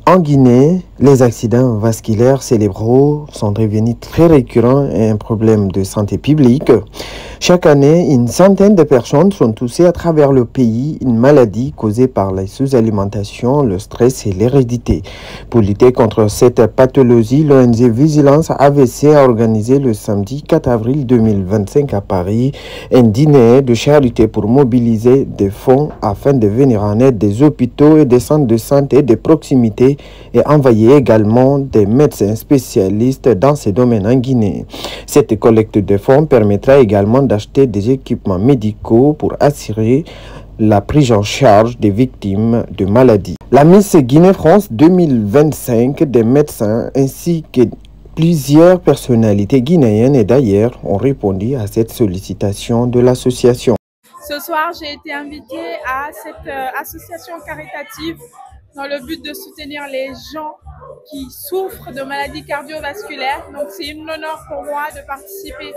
En Guinée, les accidents vasculaires cérébraux sont devenus très récurrents et un problème de santé publique. Chaque année, une centaine de personnes sont touchées à travers le pays, une maladie causée par la sous-alimentation, le stress et l'hérédité. Pour lutter contre cette pathologie, l'ONG Vigilance AVC a organisé le samedi 4 avril 2025 à Paris un dîner de charité pour mobiliser des fonds afin de venir en aide des hôpitaux et des centres de santé de proximité et envoyer également des médecins spécialistes dans ces domaines en Guinée. Cette collecte de fonds permettra également d'acheter des équipements médicaux pour assurer la prise en charge des victimes de maladies. La Miss Guinée-France 2025 des médecins ainsi que plusieurs personnalités guinéennes et d'ailleurs ont répondu à cette sollicitation de l'association. Ce soir, j'ai été invitée à cette association caritative dans le but de soutenir les gens qui souffrent de maladies cardiovasculaires. Donc, c'est un honneur pour moi de participer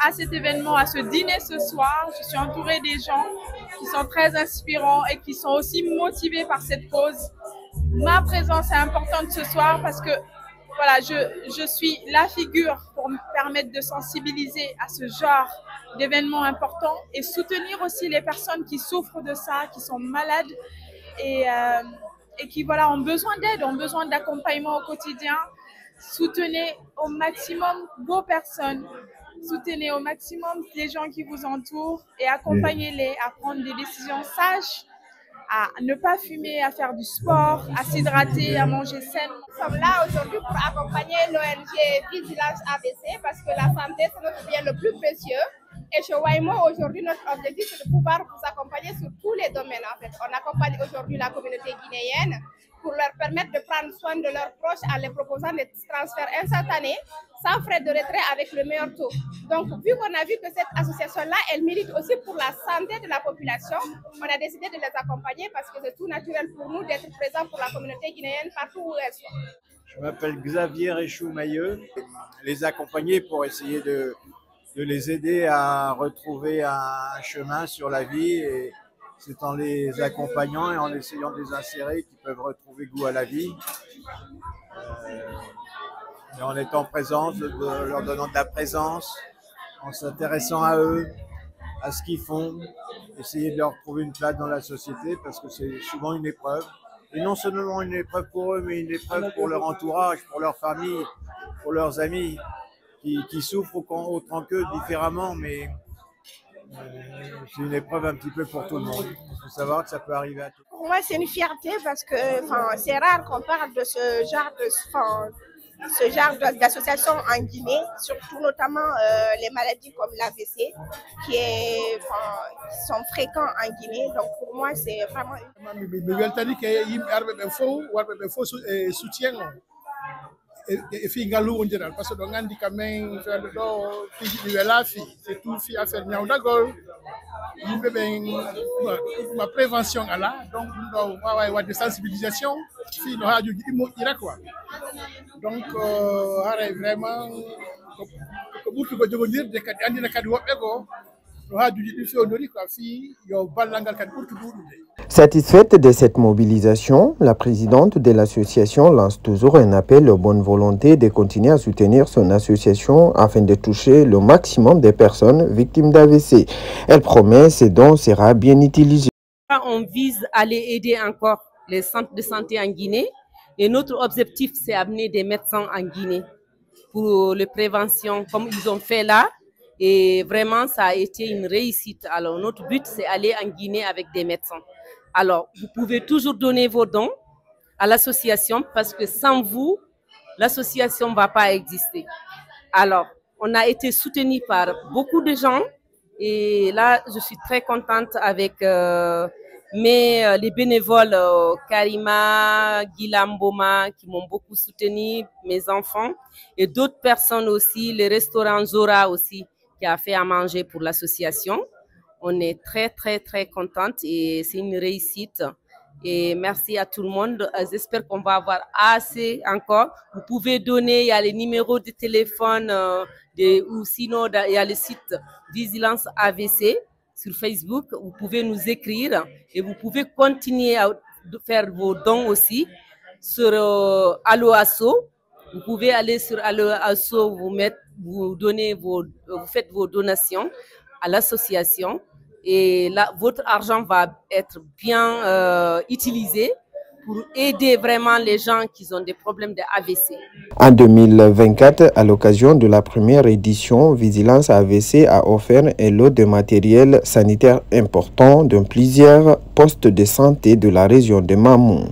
à cet événement, à ce dîner ce soir. Je suis entourée des gens qui sont très inspirants et qui sont aussi motivés par cette cause. Ma présence est importante ce soir parce que voilà, je suis la figure pour me permettre de sensibiliser à ce genre d'événements importants et soutenir aussi les personnes qui souffrent de ça, qui sont malades et qui voilà, ont besoin d'aide, ont besoin d'accompagnement au quotidien. Soutenez au maximum vos personnes, soutenez au maximum les gens qui vous entourent et accompagnez-les à prendre des décisions sages, à ne pas fumer, à faire du sport, à s'hydrater, à manger sain. Nous sommes là aujourd'hui pour accompagner l'ONG Vigilance AVC parce que la santé, c'est notre bien le plus précieux. Et chez Waimo, aujourd'hui, notre objectif, c'est de pouvoir vous accompagner sur tous les domaines. En fait, on accompagne aujourd'hui la communauté guinéenne pour leur permettre de prendre soin de leurs proches en les proposant des transferts instantanés, sans frais de retrait avec le meilleur taux. Donc, vu qu'on a vu que cette association-là, elle milite aussi pour la santé de la population, on a décidé de les accompagner parce que c'est tout naturel pour nous d'être présents pour la communauté guinéenne partout où elle soit. Je m'appelle Xavier Réchou-Mailleux. Les accompagner pour essayer de les aider à retrouver un chemin sur la vie, et c'est en les accompagnant et en essayant de les insérer qu'ils peuvent retrouver goût à la vie. Et en étant présents, leur donnant de la présence, en s'intéressant à eux, à ce qu'ils font, essayer de leur trouver une place dans la société parce que c'est souvent une épreuve. Et non seulement une épreuve pour eux, mais une épreuve pour leur entourage, pour leur famille, pour leurs amis qui souffrent autant qu'eux différemment, mais c'est une épreuve un petit peu pour tout le monde. Il faut savoir que ça peut arriver à tout le monde. Pour moi, c'est une fierté parce que c'est rare qu'on parle de ce genre d'association en Guinée, surtout notamment les maladies comme l'AVC qui sont fréquents en Guinée. Donc pour moi, c'est vraiment e fi ngalu wondiral parce que do ngandi quand même ferde do fi welafi c'est tout fi affaire nyawdagol yimbe ben ma prévention ala donc do wawa wadde sensibilisation fi no haajuji di moƴƴira quoi donc haray vraiment ko ɓurti ko jogondirde kadi andina kadi woɓɓe ko no haajuji ɗi fewnori quoi fi yo ballangal kadi ɓurti ɗuɗude. Satisfaite de cette mobilisation, la présidente de l'association lance toujours un appel aux bonnes volontés de continuer à soutenir son association afin de toucher le maximum de personnes victimes d'AVC. Elle promet que ces dons sera bien utilisés. On vise à aller aider encore les centres de santé en Guinée et notre objectif c'est amener des médecins en Guinée pour la prévention comme ils ont fait là. Et vraiment, ça a été une réussite. Alors, notre but, c'est aller en Guinée avec des médecins. Alors, vous pouvez toujours donner vos dons à l'association parce que sans vous, l'association ne va pas exister. Alors, on a été soutenu par beaucoup de gens et là, je suis très contente avec les bénévoles Karima, Guilamboma qui m'ont beaucoup soutenu, mes enfants et d'autres personnes aussi, le restaurant Zora aussi qui a fait à manger pour l'association. On est très, très, très contente et c'est une réussite. Et merci à tout le monde. J'espère qu'on va avoir assez encore. Vous pouvez donner, il y a les numéros de téléphone ou sinon il y a le site Vigilance AVC sur Facebook. Vous pouvez nous écrire et vous pouvez continuer à faire vos dons aussi. sur Allo Asso. Vous pouvez aller sur Allo Asso, vous faites vos donations à l'association et là, votre argent va être bien utilisé pour aider vraiment les gens qui ont des problèmes de AVC. En 2024, à l'occasion de la première édition, Vigilance AVC a offert un lot de matériel sanitaire important dans plusieurs postes de santé de la région de Mamou.